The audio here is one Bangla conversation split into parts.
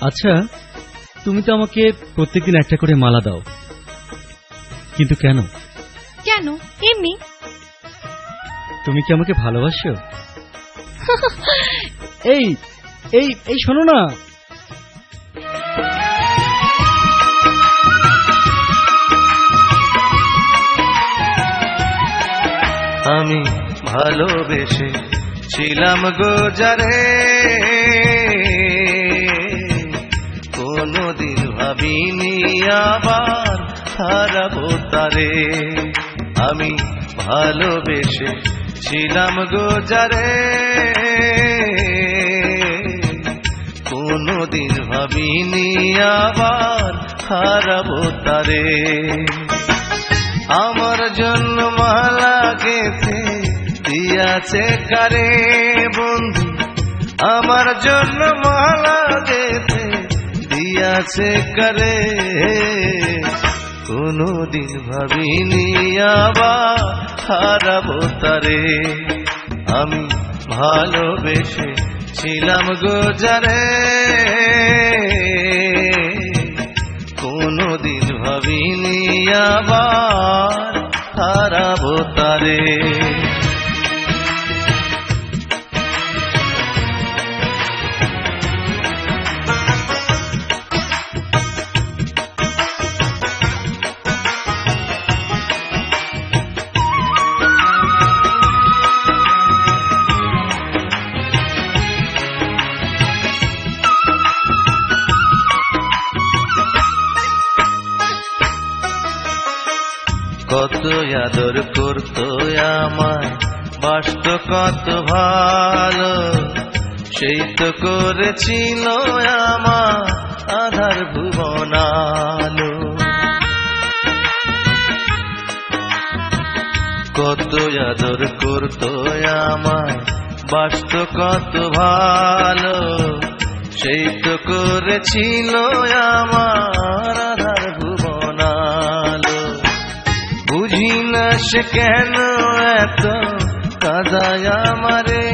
আচ্ছা, তুমি তো আমাকে প্রত্যেকদিন একটা করে মালা দাও, কিন্তু কেন? কেন? এমনি। তুমি কি আমাকে ভালোবাসো? এই এই এই শোনো না, আমি ভালোবেসে ছিলাম গো যারে, কোনদিন ভাবিনি আবার হারাবো তারে। আমি ভালোবেসে ছিলাম গো যারে, কোনদিন ভাবিনি আবার হারাবো তারে। আমার জন্য মালা গেঁথে দিয়াছে কারে বন্ধু, আমার জন্য মালা গেঁথে দিয়াছে কারে, কোনদিন ভাবিনি আবার হারাবো তারে। আমি ভালোবেসে ছিলাম গো যারে, কোনদিন ভাবিনি আবার হারাবো তারে। কত আদর করতো আমায়, বাসত কত ভালো, সেই তো করেছিল আমার আধার ভুবন আলো। কত আদর করতো আমায়, বাসত কত ভালো, সেই তো করেছিল আমার আধার ভুবন আলো। বুঝি না সে কেন এত কাঁদায় আমারে,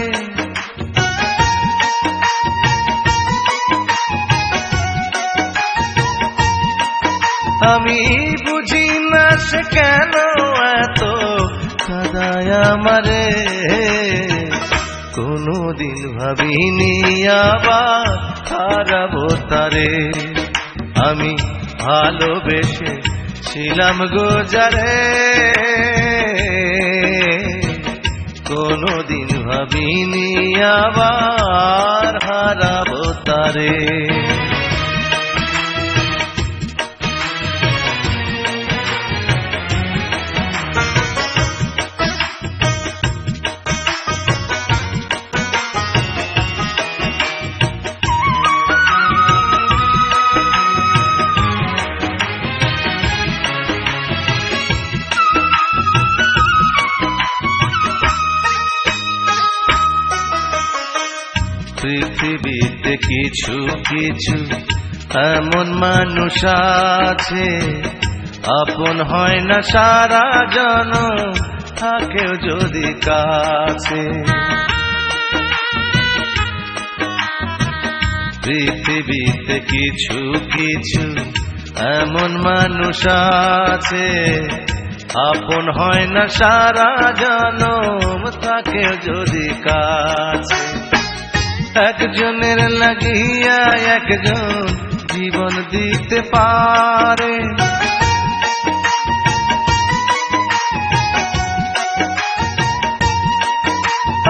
আমি বুঝি না সে কেন এত কাঁদায় আমারে, কোনদিন ভাবিনি আবার হারাবো তারে। আমি ভালোবেসে ছিলাম গো যারে, কোনদিন ভাবিনি আবার হারাবো তারে। পৃথিবীতে কিছু কিছু এমন মানুষ আছে, আপন হয় না সারা জনম, থাকেও যদি কাছে। পৃথিবীতে কিছু কিছু এমন মানুষ আছে, আপন হয় না সারা জনম, থাকেও যদি কাছে। একজনের লাগিয়া একজন জীবন দিতে পারে,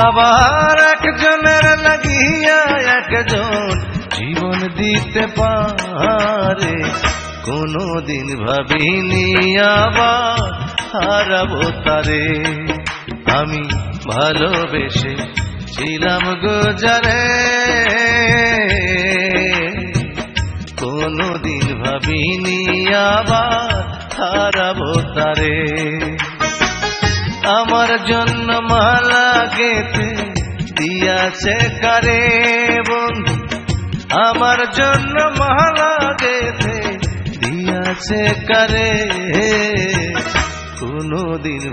আবার একজনের লাগিয়া একজন জীবন দিতে পারে, কোনদিন ভাবিনি আবার হারাবো তারে। আমি ভালোবেসে ছিলাম গো যারে, কোনদিন ভাবিনি আবার হারাবো তারে। আমার জন্য মালা গেঁথে দিয়াছে কারে বন্ধু, আমার জন্য মালা গেঁথে দিয়াছে কারে, কোনদিন